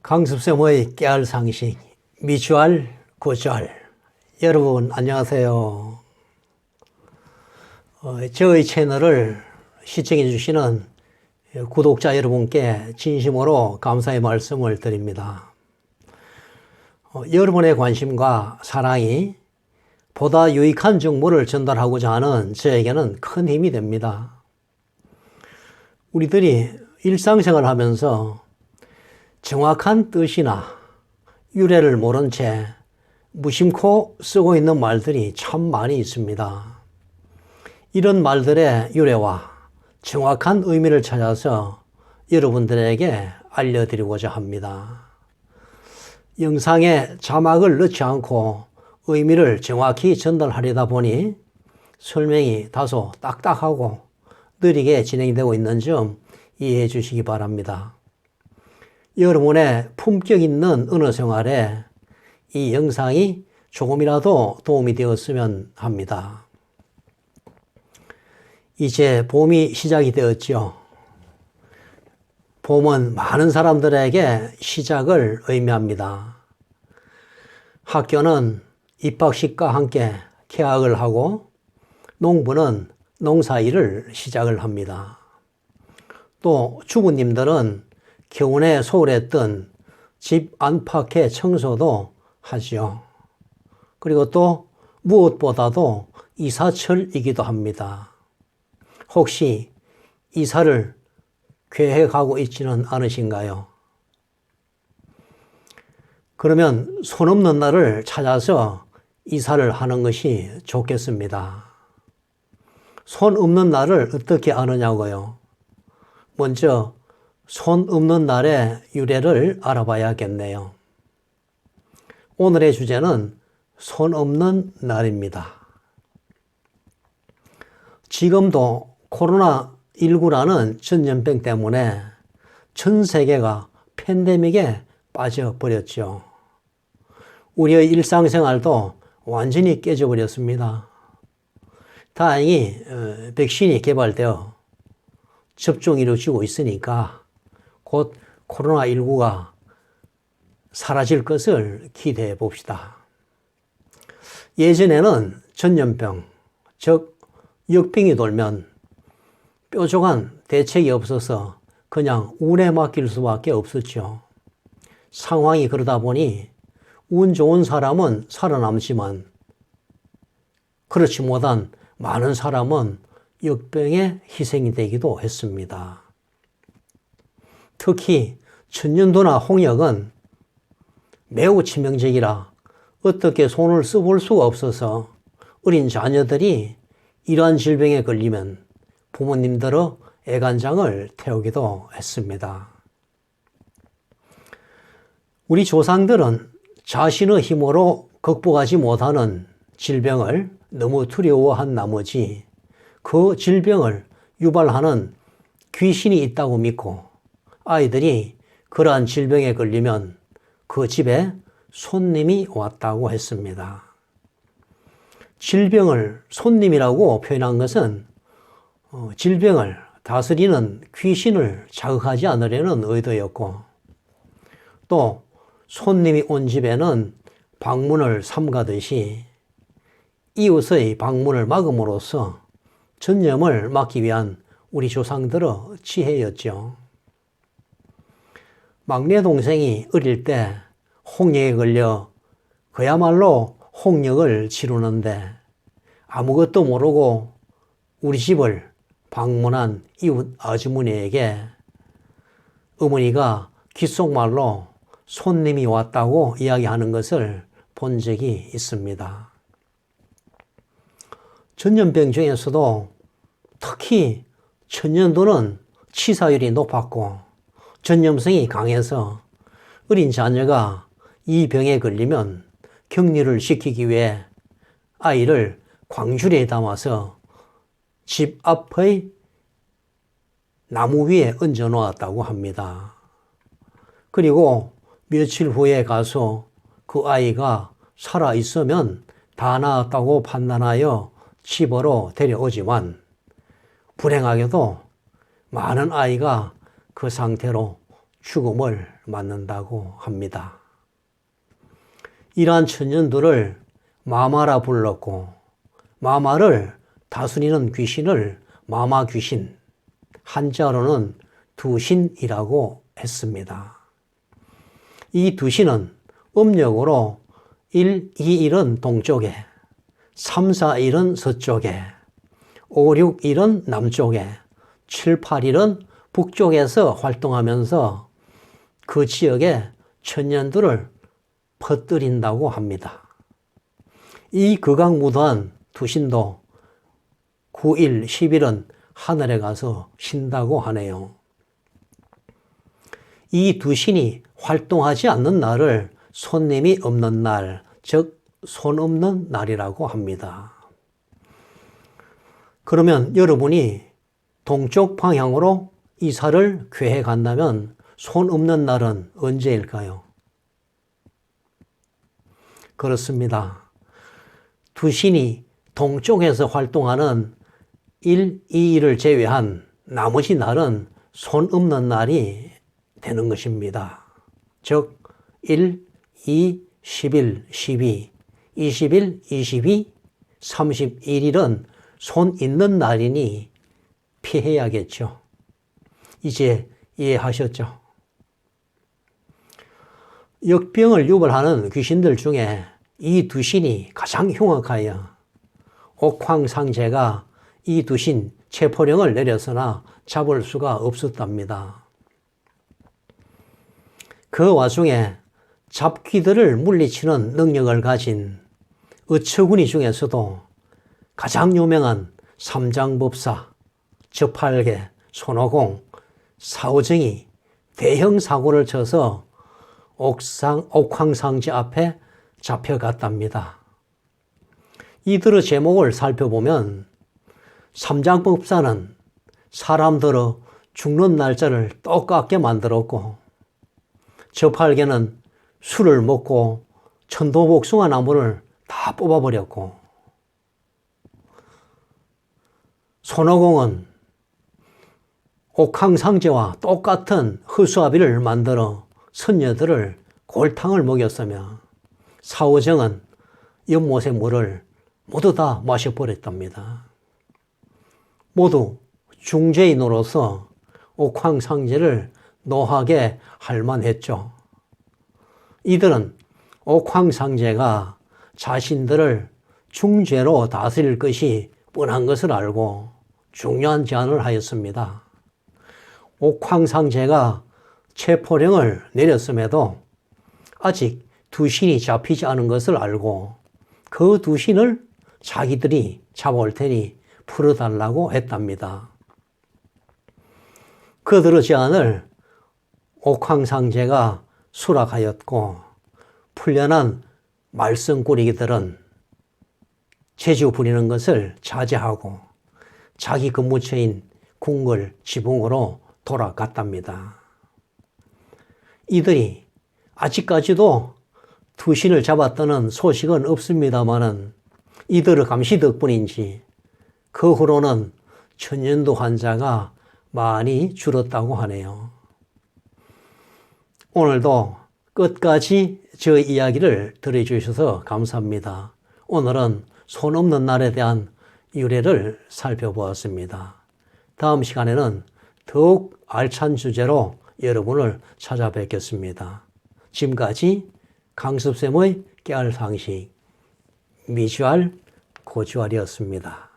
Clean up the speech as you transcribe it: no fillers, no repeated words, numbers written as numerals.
강습쌤의 깨알 상식, 미추알 구추알. 여러분 안녕하세요. 저희 채널을 시청해 주시는 구독자 여러분께 진심으로 감사의 말씀을 드립니다. 여러분의 관심과 사랑이 보다 유익한 정보를 전달하고자 하는 저에게는 큰 힘이 됩니다. 우리들이 일상생활을 하면서 정확한 뜻이나 유래를 모른 채 무심코 쓰고 있는 말들이 참 많이 있습니다. 이런 말들의 유래와 정확한 의미를 찾아서 여러분들에게 알려드리고자 합니다. 영상에 자막을 넣지 않고 의미를 정확히 전달하려다 보니 설명이 다소 딱딱하고 느리게 진행되고 있는 점 이해해 주시기 바랍니다. 여러분의 품격 있는 언어 생활에 이 영상이 조금이라도 도움이 되었으면 합니다. 이제 봄이 시작이 되었죠. 봄은 많은 사람들에게 시작을 의미합니다. 학교는 입학식과 함께 개학을 하고 농부는 농사일을 시작을 합니다. 또 주부님들은 겨우내 소홀했던 집 안팎의 청소도 하죠. 그리고 또 무엇보다도 이사철이기도 합니다. 혹시 이사를 계획하고 있지는 않으신가요? 그러면 손 없는 날을 찾아서 이사를 하는 것이 좋겠습니다. 손 없는 날을 어떻게 아느냐고요? 먼저 손 없는 날의 유래를 알아봐야겠네요. 오늘의 주제는 손 없는 날입니다. 지금도 코로나19라는 전염병 때문에 전 세계가 팬데믹에 빠져버렸죠. 우리의 일상생활도 완전히 깨져버렸습니다. 다행히 백신이 개발되어 접종이 이루어지고 있으니까 곧 코로나19가 사라질 것을 기대해 봅시다. 예전에는 전염병, 즉 역병이 돌면 뾰족한 대책이 없어서 그냥 운에 맡길 수밖에 없었죠. 상황이 그러다 보니 운 좋은 사람은 살아남지만 그렇지 못한 많은 사람은 역병에 희생이 되기도 했습니다. 특히 천연두나 홍역은 매우 치명적이라 어떻게 손을 써볼 수가 없어서 어린 자녀들이 이러한 질병에 걸리면 부모님들의 애간장을 태우기도 했습니다. 우리 조상들은 자신의 힘으로 극복하지 못하는 질병을 너무 두려워한 나머지 그 질병을 유발하는 귀신이 있다고 믿고 아이들이 그러한 질병에 걸리면 그 집에 손님이 왔다고 했습니다. 질병을 손님이라고 표현한 것은 질병을 다스리는 귀신을 자극하지 않으려는 의도였고 또 손님이 온 집에는 방문을 삼가듯이 이웃의 방문을 막음으로써 전염을 막기 위한 우리 조상들의 지혜였죠. 막내 동생이 어릴 때 홍역에 걸려 그야말로 홍역을 치르는데 아무것도 모르고 우리 집을 방문한 이웃 아주머니에게 어머니가 귓속말로 손님이 왔다고 이야기하는 것을 본 적이 있습니다. 전염병 중에서도 특히 천연두는 치사율이 높았고 전염성이 강해서 어린 자녀가 이 병에 걸리면 격리를 시키기 위해 아이를 광주리에 담아서 집 앞의 나무 위에 얹어 놓았다고 합니다. 그리고 며칠 후에 가서 그 아이가 살아있으면 다 나았다고 판단하여 집으로 데려오지만 불행하게도 많은 아이가 그 상태로 죽음을 맞는다고 합니다. 이러한 천년들을 마마라 불렀고, 마마를 다스리는 귀신을 마마 귀신, 한자로는 두신이라고 했습니다. 이 두신은 음력으로 1, 2, 1은 동쪽에, 3, 4, 1은 서쪽에, 5, 6, 1은 남쪽에, 7, 8, 1은 북쪽에서 활동하면서 그 지역에 천년들을 퍼뜨린다고 합니다. 이 극악무도한 두신도 9일, 10일은 하늘에 가서 쉰다고 하네요. 이 두신이 활동하지 않는 날을 손님이 없는 날, 즉 손 없는 날이라고 합니다. 그러면 여러분이 동쪽 방향으로 이사를 계획 간다면 손 없는 날은 언제일까요? 그렇습니다. 두신이 동쪽에서 활동하는 1, 2일을 제외한 나머지 날은 손 없는 날이 되는 것입니다. 즉 1, 2, 10일, 12, 20일, 22, 31일은 손 있는 날이니 피해야겠죠. 이제 이해하셨죠? 역병을 유발하는 귀신들 중에 이 두신이 가장 흉악하여 옥황상제가 이 두신 체포령을 내렸으나 잡을 수가 없었답니다. 그 와중에 잡귀들을 물리치는 능력을 가진 어처구니 중에서도 가장 유명한 삼장법사, 저팔계, 손오공, 사오정이 대형 사고를 쳐서 옥황상제 앞에 잡혀갔답니다. 이들의 제목을 살펴보면 삼장법사는 사람들의 죽는 날짜를 똑같게 만들었고, 저팔계는 술을 먹고 천도복숭아 나무를 다 뽑아버렸고, 손오공은 옥황상제와 똑같은 허수아비를 만들어 선녀들을 골탕을 먹였으며, 사오정은 연못의 물을 모두 다 마셔버렸답니다. 모두 중죄인으로서 옥황상제를 노하게 할 만했죠. 이들은 옥황상제가 자신들을 중죄로 다스릴 것이 뻔한 것을 알고 중요한 제안을 하였습니다. 옥황상제가 체포령을 내렸음에도 아직 두신이 잡히지 않은 것을 알고 그 두신을 자기들이 잡아올 테니 풀어달라고 했답니다. 그들의 제안을 옥황상제가 수락하였고, 풀려난 말썽꾸러기들은 재주 부리는 것을 자제하고 자기 근무처인 궁궐 지붕으로 돌아갔답니다. 이들이 아직까지도 두신을 잡았다는 소식은 없습니다마는 이들의 감시 덕분인지 그 후로는 천년두 환자가 많이 줄었다고 하네요. 오늘도 끝까지 저 이야기를 들어주셔서 감사합니다. 오늘은 손 없는 날에 대한 유래를 살펴보았습니다. 다음 시간에는 더욱 알찬 주제로 여러분을 찾아뵙겠습니다. 지금까지 강습쌤의 깨알 상식 미주알 고주알이었습니다.